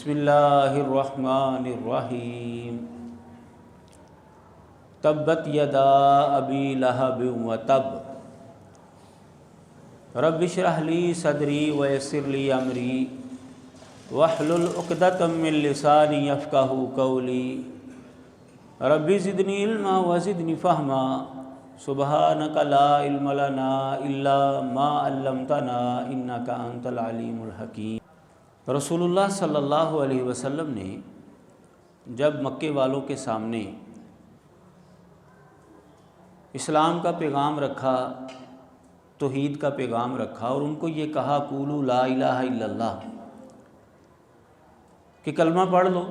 بسم اللہ الرحمن الرحیم تبت یدا ابی لہب وتب رب اشرح لی صدری ویسر لی امری واحلل عقدۃ من لسانی یفقہوا قولی رب زدنی علما وزدنی فہما سبحانک لا علم لنا الا ما علمتنا انک انت العلیم الحکیم۔ رسول اللہ صلی اللہ علیہ وسلم نے جب مکے والوں کے سامنے اسلام کا پیغام رکھا، توحید کا پیغام رکھا اور ان کو یہ کہا قولوا لا الہ الا اللہ کہ کلمہ پڑھ لو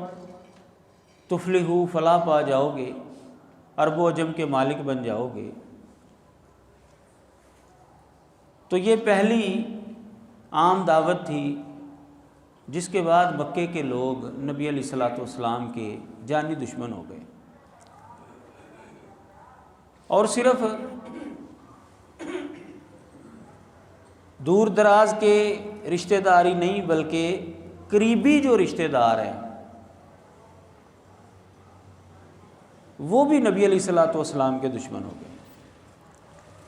تفلحوا فلاح پا جاؤ گے، عرب و عجم کے مالک بن جاؤ گے، تو یہ پہلی عام دعوت تھی جس کے بعد مکے کے لوگ نبی علیہ الصلوۃ والسلام کے جانی دشمن ہو گئے، اور صرف دور دراز کے رشتہ داری نہیں بلکہ قریبی جو رشتہ دار ہیں وہ بھی نبی علیہ الصلوۃ والسلام کے دشمن ہو گئے۔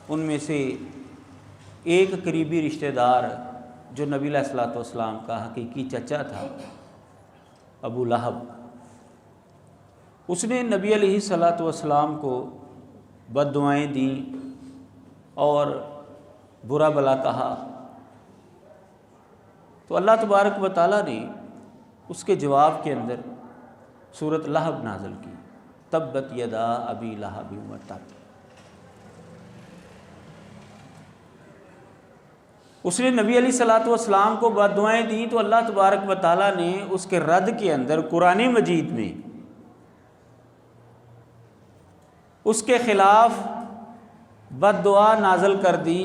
ان میں سے ایک قریبی رشتہ دار جو نبی علیہ الصلوۃ والسلام کا حقیقی چچا تھا، ابو لہب، اس نے نبی علیہ الصلوۃ والسلام کو بد دعائیں دیں اور برا بھلا کہا، تو اللہ تبارک و تعالیٰ نے اس کے جواب کے اندر سورۃ لہب نازل کی، تبت یدا ابی لہب وتب۔ اس نے نبی علیہ الصلوۃ والسلام کو بد دعائیں دیں تو اللہ تبارک و تعالیٰ نے اس کے رد کے اندر قرآن مجید میں اس کے خلاف بد دعا نازل کر دی،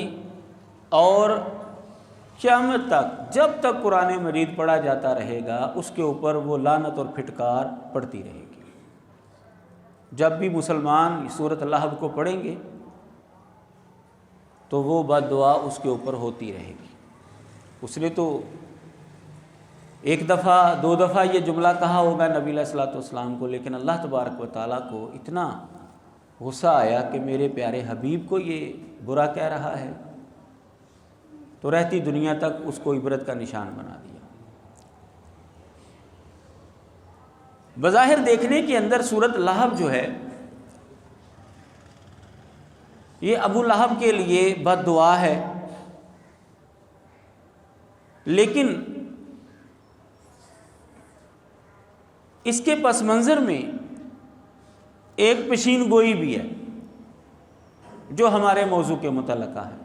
اور قیامت تک جب تک قرآن مجید پڑھا جاتا رہے گا اس کے اوپر وہ لعنت اور پھٹکار پڑتی رہے گی۔ جب بھی مسلمان سورۃ لہب کو پڑھیں گے تو وہ بد دعا اس کے اوپر ہوتی رہے گی۔ اس نے تو ایک دفعہ دو دفعہ یہ جملہ کہا ہوگا نبی علیہ الصلوۃ والسلام کو، لیکن اللہ تبارک و تعالیٰ کو اتنا غصہ آیا کہ میرے پیارے حبیب کو یہ برا کہہ رہا ہے، تو رہتی دنیا تک اس کو عبرت کا نشان بنا دیا۔ بظاہر دیکھنے کے اندر سورۃ لہب جو ہے یہ ابو لہب کے لیے بد دعا ہے، لیکن اس کے پس منظر میں ایک پیشین گوئی بھی ہے جو ہمارے موضوع کے متعلقہ ہے،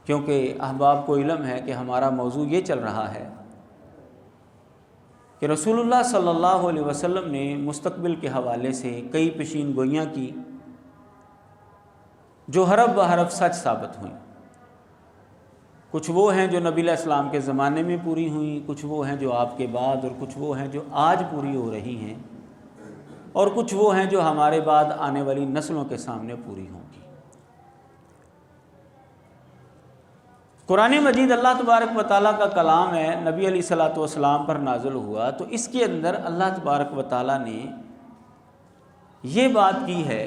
کیونکہ احباب کو علم ہے کہ ہمارا موضوع یہ چل رہا ہے کہ رسول اللہ صلی اللہ علیہ وسلم نے مستقبل کے حوالے سے کئی پیشین گوئیاں کی جو حرف بحرف سچ ثابت ہوئیں۔ کچھ وہ ہیں جو نبی علیہ السلام کے زمانے میں پوری ہوئیں، کچھ وہ ہیں جو آپ کے بعد، اور کچھ وہ ہیں جو آج پوری ہو رہی ہیں، اور کچھ وہ ہیں جو ہمارے بعد آنے والی نسلوں کے سامنے پوری ہوں گی۔ قرآن مجید اللہ تبارک و تعالیٰ کا کلام ہے، نبی علیہ الصلوۃ والسلام پر نازل ہوا، تو اس کے اندر اللہ تبارک و تعالیٰ نے یہ بات کی ہے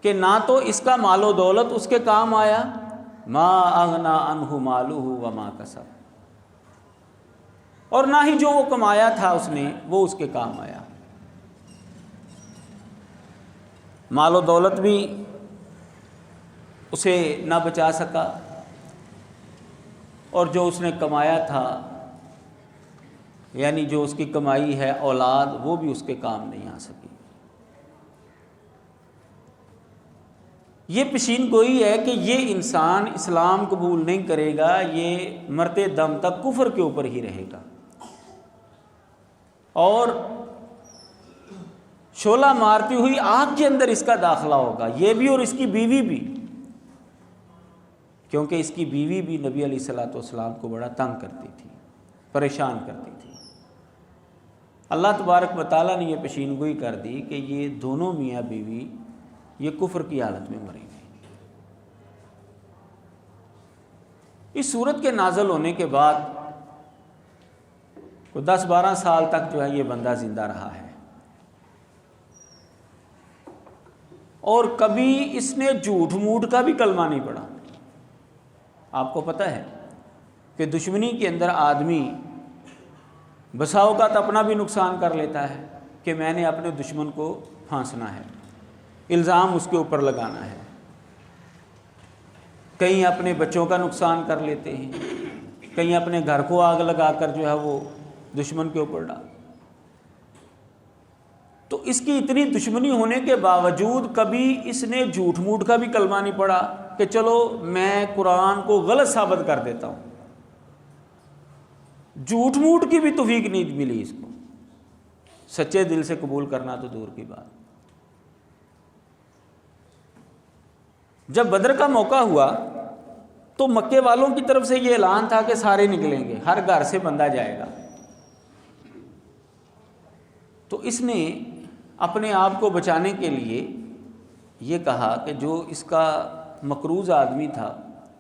کہ نہ تو اس کا مال و دولت اس کے کام آیا، ما اغنی عنہ مالہ وما کسب، اور نہ ہی جو وہ کمایا تھا اس نے وہ اس کے کام آیا۔ مال و دولت بھی اسے نہ بچا سکا، اور جو اس نے کمایا تھا یعنی جو اس کی کمائی ہے اولاد، وہ بھی اس کے کام نہیں آ سکی۔ یہ پیشین گوئی ہے کہ یہ انسان اسلام قبول نہیں کرے گا، یہ مرتے دم تک کفر کے اوپر ہی رہے گا، اور شعلہ مارتی ہوئی آگ کے اندر اس کا داخلہ ہوگا، یہ بھی اور اس کی بیوی بھی، کیونکہ اس کی بیوی بھی نبی علیہ الصلوۃ والسلام کو بڑا تنگ کرتی تھی، پریشان کرتی تھی۔ اللہ تبارک و تعالیٰ نے یہ پیشین گوئی کر دی کہ یہ دونوں میاں بیوی یہ کفر کی حالت میں مریں گے۔ اس صورت کے نازل ہونے کے بعد وہ 10-12 سال تک جو ہے یہ بندہ زندہ رہا ہے، اور کبھی اس نے جھوٹ موٹ کا بھی کلمہ نہیں پڑھا۔ آپ کو پتہ ہے کہ دشمنی کے اندر آدمی بسا اوقات اپنا بھی نقصان کر لیتا ہے کہ میں نے اپنے دشمن کو پھانسنا ہے، الزام اس کے اوپر لگانا ہے، کہیں اپنے بچوں کا نقصان کر لیتے ہیں، کہیں اپنے گھر کو آگ لگا کر جو ہے وہ دشمن کے اوپر ڈال۔ تو اس کی اتنی دشمنی ہونے کے باوجود کبھی اس نے جھوٹ موٹ کا بھی کلمہ نہیں پڑھا کہ چلو میں قرآن کو غلط ثابت کر دیتا ہوں۔ جھوٹ موٹ کی بھی توفیق نہیں ملی اس کو، سچے دل سے قبول کرنا تو دور کی بات۔ جب بدر کا موقع ہوا تو مکے والوں کی طرف سے یہ اعلان تھا کہ سارے نکلیں گے، ہر گھر سے بندہ جائے گا۔ تو اس نے اپنے آپ کو بچانے کے لیے یہ کہا کہ جو اس کا مقروض آدمی تھا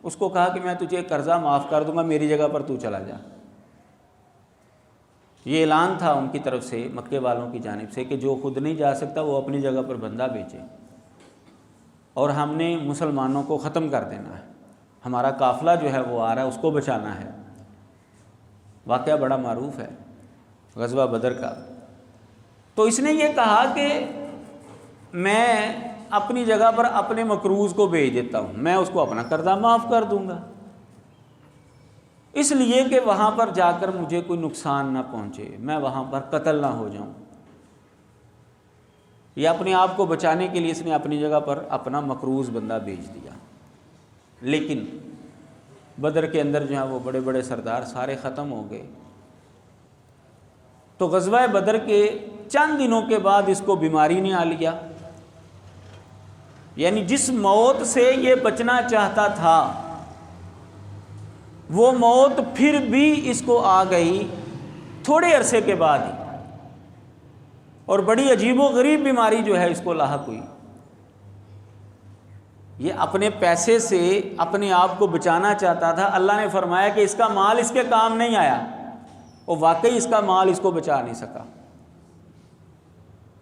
اس کو کہا کہ میں تجھے قرضہ معاف کر دوں گا، میری جگہ پر تو چلا جا۔ یہ اعلان تھا ان کی طرف سے، مکے والوں کی جانب سے، کہ جو خود نہیں جا سکتا وہ اپنی جگہ پر بندہ بھیجے، اور ہم نے مسلمانوں کو ختم کر دینا ہے، ہمارا قافلہ جو ہے وہ آ رہا ہے، اس کو بچانا ہے۔ واقعہ بڑا معروف ہے غزوہ بدر کا۔ تو اس نے یہ کہا کہ میں اپنی جگہ پر اپنے مقروض کو بھیج دیتا ہوں، میں اس کو اپنا قرضہ معاف کر دوں گا، اس لیے کہ وہاں پر جا کر مجھے کوئی نقصان نہ پہنچے، میں وہاں پر قتل نہ ہو جاؤں۔ یہ اپنے آپ کو بچانے کے لیے اس نے اپنی جگہ پر اپنا مقروض بندہ بھیج دیا۔ لیکن بدر کے اندر جو ہے وہ بڑے بڑے سردار سارے ختم ہو گئے۔ تو غزوہ بدر کے چند دنوں کے بعد اس کو بیماری نے آ لیا، یعنی جس موت سے یہ بچنا چاہتا تھا وہ موت پھر بھی اس کو آ گئی تھوڑے عرصے کے بعد ہی، اور بڑی عجیب و غریب بیماری جو ہے اس کو لاحق ہوئی۔ یہ اپنے پیسے سے اپنے آپ کو بچانا چاہتا تھا، اللہ نے فرمایا کہ اس کا مال اس کے کام نہیں آیا، اور واقعی اس کا مال اس کو بچا نہیں سکا۔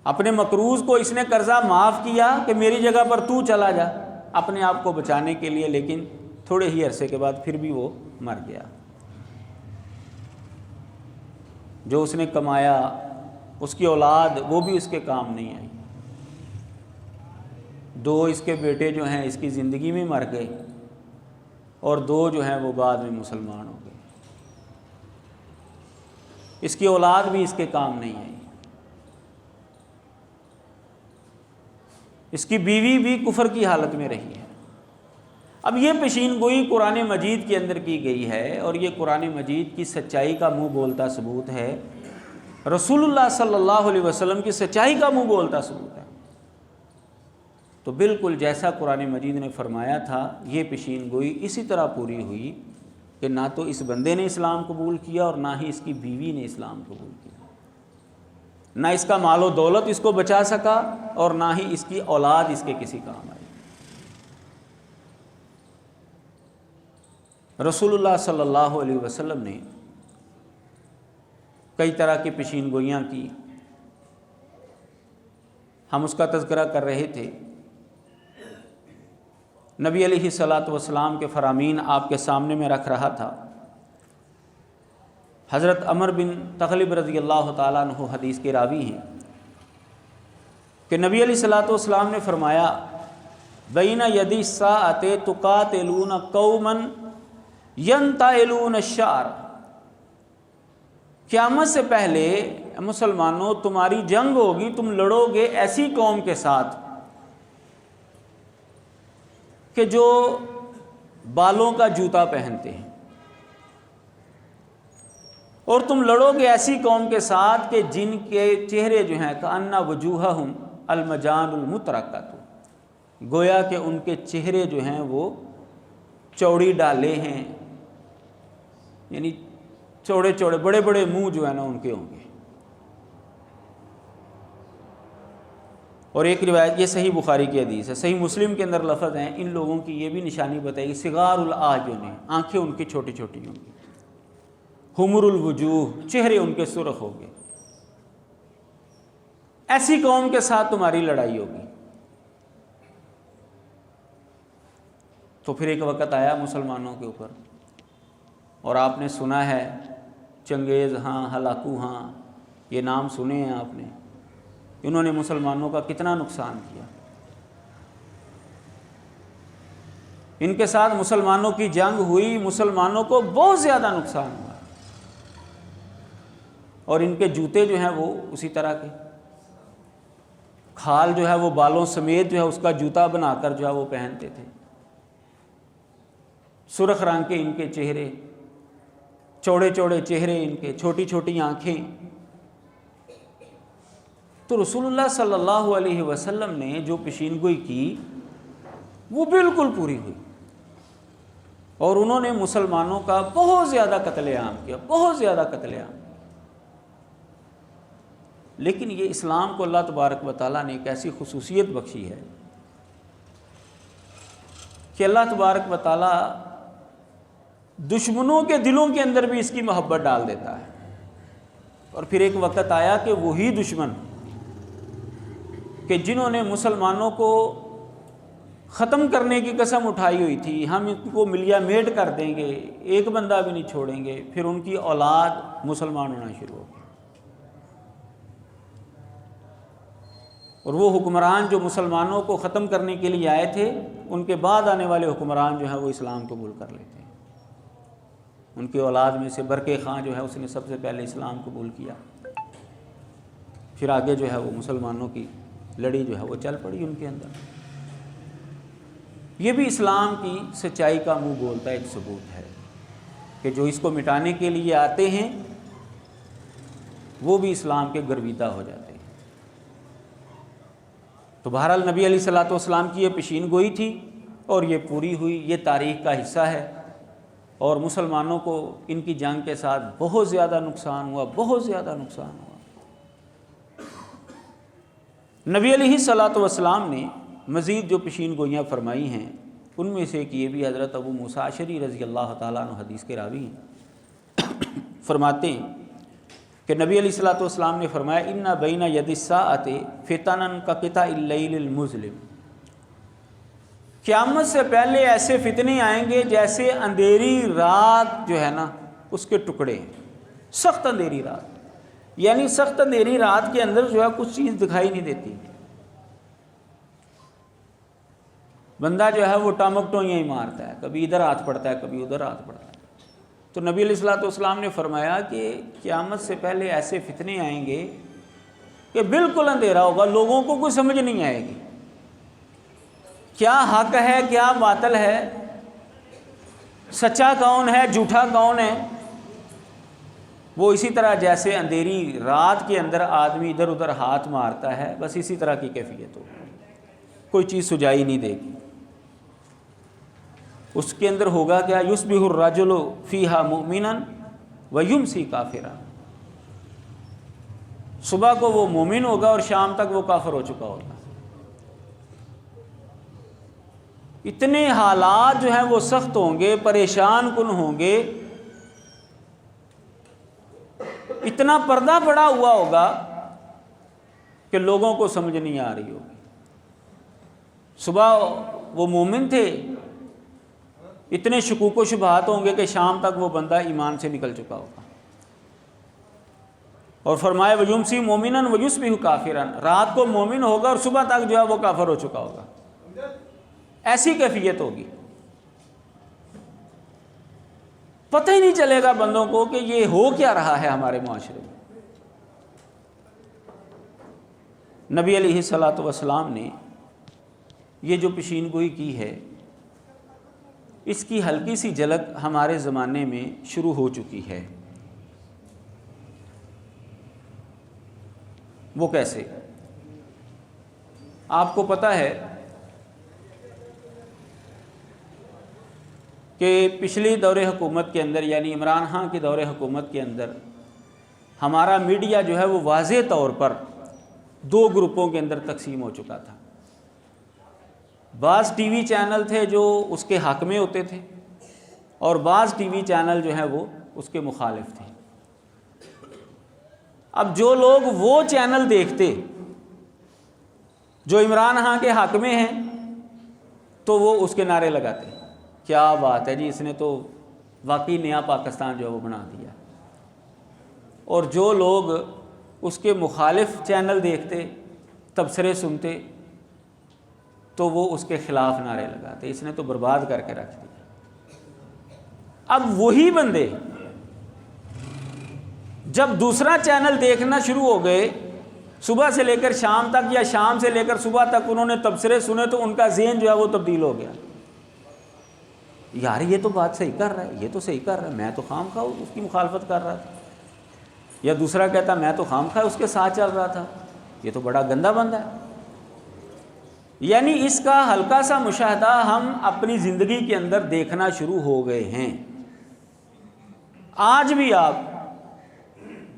اپنے مقروض کو اس نے قرضہ معاف کیا کہ میری جگہ پر تو چلا جا اپنے آپ کو بچانے کے لیے، لیکن تھوڑے ہی عرصے کے بعد پھر بھی وہ مر گیا۔ جو اس نے کمایا، اس کی اولاد، وہ بھی اس کے کام نہیں آئی۔ 2 اس کے بیٹے جو ہیں اس کی زندگی میں مر گئے، اور 2 جو ہیں وہ بعد میں مسلمان ہو گئے۔ اس کی اولاد بھی اس کے کام نہیں آئی، اس کی بیوی بھی کفر کی حالت میں رہی ہے۔ اب یہ پیشین گوئی قرآن مجید کے اندر کی گئی ہے، اور یہ قرآن مجید کی سچائی کا منہ بولتا ثبوت ہے، رسول اللہ صلی اللہ علیہ وسلم کی سچائی کا منہ بولتا ثبوت ہے۔ تو بالکل جیسا قرآن مجید نے فرمایا تھا یہ پیشین گوئی اسی طرح پوری ہوئی کہ نہ تو اس بندے نے اسلام قبول کیا اور نہ ہی اس کی بیوی نے اسلام قبول کیا، نہ اس کا مال و دولت اس کو بچا سکا اور نہ ہی اس کی اولاد اس کے کسی کام آئی۔ رسول اللہ صلی اللہ علیہ وسلم نے کئی طرح کی پیشین گوئیاں کی، ہم اس کا تذکرہ کر رہے تھے۔ نبی علیہ الصلاۃ والسلام کے فرامین آپ کے سامنے میں رکھ رہا تھا۔ حضرت عمر بن تغلب رضی اللہ تعالیٰ عنہ حدیث کے راوی ہیں کہ نبی علیہ الصلاۃ والسلام نے فرمایا بین یدی الساعۃ تقاتلون قوما ینتعلون الشعر، قیامت سے پہلے مسلمانوں تمہاری جنگ ہوگی، تم لڑو گے ایسی قوم کے ساتھ کہ جو بالوں کا جوتا پہنتے ہیں، اور تم لڑو گے ایسی قوم کے ساتھ کہ جن کے چہرے جو ہیں کأن وجوہہم المجان المترکۃ، گویا کہ ان کے چہرے جو ہیں وہ چوڑی ڈالے ہیں، یعنی چوڑے چوڑے بڑے بڑے منہ جو ہے نا ان کے ہوں گے۔ اور ایک روایت، یہ صحیح بخاری کی حدیث ہے، صحیح مسلم کے اندر لفظ ہیں، ان لوگوں کی یہ بھی نشانی بتائی، صغار الاعین، آنکھیں ان کی چھوٹی چھوٹی ہوں گی، حمر الوجوہ، چہرے ان کے سرخ ہو گئے۔ ایسی قوم کے ساتھ تمہاری لڑائی ہوگی۔ تو پھر ایک وقت آیا مسلمانوں کے اوپر، اور آپ نے سنا ہے چنگیز ہاں، ہلاکو ہاں، یہ نام سنے ہیں آپ نے، انہوں نے مسلمانوں کا کتنا نقصان کیا۔ ان کے ساتھ مسلمانوں کی جنگ ہوئی، مسلمانوں کو بہت زیادہ نقصان ہوا، اور ان کے جوتے جو ہیں وہ اسی طرح کے، کھال جو ہے وہ بالوں سمیت جو ہے اس کا جوتا بنا کر جو ہے وہ پہنتے تھے، سرخ رنگ کے ان کے چہرے، چوڑے چوڑے چہرے ان کے، چھوٹی چھوٹی آنکھیں۔ تو رسول اللہ صلی اللہ علیہ وسلم نے جو پیشین گوئی کی وہ بالکل پوری ہوئی، اور انہوں نے مسلمانوں کا بہت زیادہ قتل عام کیا، بہت زیادہ قتل عام۔ لیکن یہ اسلام کو اللہ تبارک و تعالیٰ نے ایک ایسی خصوصیت بخشی ہے کہ اللہ تبارک و تعالیٰ دشمنوں کے دلوں کے اندر بھی اس کی محبت ڈال دیتا ہے۔ اور پھر ایک وقت آیا کہ وہی دشمن کہ جنہوں نے مسلمانوں کو ختم کرنے کی قسم اٹھائی ہوئی تھی، ہم ان کو ملیا میٹ کر دیں گے، ایک بندہ بھی نہیں چھوڑیں گے، پھر ان کی اولاد مسلمان ہونا شروع ہو گئی، اور وہ حکمران جو مسلمانوں کو ختم کرنے کے لیے آئے تھے، ان کے بعد آنے والے حکمران جو ہیں وہ اسلام قبول کر لیتے ہیں۔ ان کی اولاد میں سے برقع خان جو ہے اس نے سب سے پہلے اسلام قبول کیا، پھر آگے جو ہے وہ مسلمانوں کی لڑی جو ہے وہ چل پڑی ان کے اندر۔ یہ بھی اسلام کی سچائی کا منہ بولتا ایک ثبوت ہے کہ جو اس کو مٹانے کے لیے آتے ہیں وہ بھی اسلام کے گرویدہ ہو جاتے ہیں۔ تو بہرحال نبی علیہ الصلوۃ والسلام کی یہ پیشین گوئی تھی اور یہ پوری ہوئی، یہ تاریخ کا حصہ ہے، اور مسلمانوں کو ان کی جنگ کے ساتھ بہت زیادہ نقصان ہوا، بہت زیادہ نقصان ہوا۔ نبی علیہ الصلوۃ والسلام نے مزید جو پیشین گوئیاں فرمائی ہیں ان میں سے ایک یہ بھی، حضرت ابو موسیٰ اشعری رضی اللہ تعالیٰ عنہ حدیث کے راوی ہیں، فرماتے ہیں کہ نبی علیہ الصلوۃ والسلام نے فرمایا ان بین ید الساعۃ فتنا کقطع اللیل المظلم، قیامت سے پہلے ایسے فتنے آئیں گے جیسے اندھیری رات جو ہے نا اس کے ٹکڑے، سخت اندھیری رات، یعنی سخت اندھیری رات کے اندر جو ہے کچھ چیز دکھائی نہیں دیتی، بندہ جو ہے وہ ٹامک ٹوئیاں ہی مارتا ہے، کبھی ادھر ہاتھ پڑتا ہے کبھی ادھر ہاتھ پڑتا ہے۔ تو نبی علیہ الصلوۃ والسلام نے فرمایا کہ قیامت سے پہلے ایسے فتنے آئیں گے کہ بالکل اندھیرا ہوگا، لوگوں کو کوئی سمجھ نہیں آئے گی کیا حق ہے کیا باطل ہے، سچا کون ہے جھوٹا کون ہے۔ وہ اسی طرح جیسے اندھیری رات کے اندر آدمی ادھر ادھر ہاتھ مارتا ہے، بس اسی طرح کی کیفیت ہوگی، کوئی چیز سجائی نہیں دے گی۔ اس کے اندر ہوگا کیا، یصبح الرجل فیہا مؤمنا ویمسی کافرا، صبح کو وہ مومن ہوگا اور شام تک وہ کافر ہو چکا ہوگا۔ اتنے حالات جو ہیں وہ سخت ہوں گے، پریشان کن ہوں گے، اتنا پردہ پڑا ہوا ہوگا کہ لوگوں کو سمجھ نہیں آ رہی ہوگی۔ صبح وہ مومن تھے، اتنے شکوک و شبہات ہوں گے کہ شام تک وہ بندہ ایمان سے نکل چکا ہوگا۔ اور فرمایا ویمسی مومنا ویصبح کافرا، رات کو مومن ہوگا اور صبح تک جو ہے وہ کافر ہو چکا ہوگا، ایسی کیفیت ہوگی، پتہ ہی نہیں چلے گا بندوں کو کہ یہ ہو کیا رہا ہے ہمارے معاشرے میں۔ نبی علیہ الصلوۃ والسلام نے یہ جو پیشین گوئی کی ہے اس کی ہلکی سی جھلک ہمارے زمانے میں شروع ہو چکی ہے۔ وہ کیسے؟ آپ کو پتہ ہے کہ پچھلی دور حکومت کے اندر، یعنی عمران خان کے دور حکومت کے اندر، ہمارا میڈیا جو ہے وہ واضح طور پر دو گروپوں کے اندر تقسیم ہو چکا تھا۔ بعض ٹی وی چینل تھے جو اس کے حق میں ہوتے تھے، اور بعض ٹی وی چینل جو ہیں وہ اس کے مخالف تھے۔ اب جو لوگ وہ چینل دیکھتے جو عمران خان کے حق میں ہیں تو وہ اس کے نعرے لگاتے، کیا بات ہے جی، اس نے تو واقعی نیا پاکستان جو ہے وہ بنا دیا۔ اور جو لوگ اس کے مخالف چینل دیکھتے، تبصرے سنتے، تو وہ اس کے خلاف نعرے لگاتے، اس نے تو برباد کر کے رکھ دیا۔ اب وہی بندے جب دوسرا چینل دیکھنا شروع ہو گئے، صبح سے لے کر شام تک یا شام سے لے کر صبح تک انہوں نے تبصرے سنے، تو ان کا ذہن جو ہے وہ تبدیل ہو گیا، یار یہ تو بات صحیح کر رہا ہے، یہ تو صحیح کر رہا ہے، میں تو خام خواہ اس کی مخالفت کر رہا تھا۔ یا دوسرا کہتا میں تو خام خواہ اس کے ساتھ چل رہا تھا، یہ تو بڑا گندا بندہ ہے۔ یعنی اس کا ہلکا سا مشاہدہ ہم اپنی زندگی کے اندر دیکھنا شروع ہو گئے ہیں۔ آج بھی آپ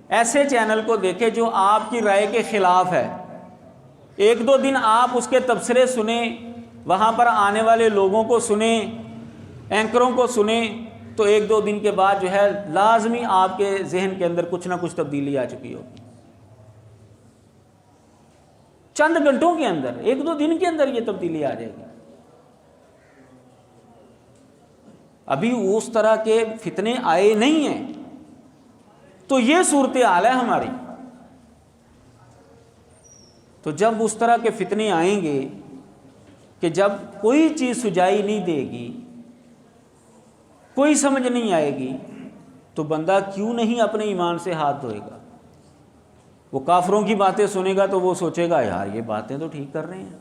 ایسے چینل کو دیکھیں جو آپ کی رائے کے خلاف ہے، ایک دو دن آپ اس کے تبصرے سنیں، وہاں پر آنے والے لوگوں کو سنیں، اینکروں کو سنیں، تو ایک دو دن کے بعد جو ہے لازمی آپ کے ذہن کے اندر کچھ نہ کچھ تبدیلی آ چکی ہوگی۔ چند گھنٹوں کے اندر، ایک دو دن کے اندر یہ تبدیلی آ جائے گی۔ ابھی اس طرح کے فتنے آئے نہیں ہیں، تو یہ صورتحال ہے ہماری۔ تو جب اس طرح کے فتنے آئیں گے کہ جب کوئی چیز سجائی نہیں دے گی، کوئی سمجھ نہیں آئے گی، تو بندہ کیوں نہیں اپنے ایمان سے ہاتھ دھوئے گا؟ وہ کافروں کی باتیں سنے گا تو وہ سوچے گا یار یہ باتیں تو ٹھیک کر رہے ہیں،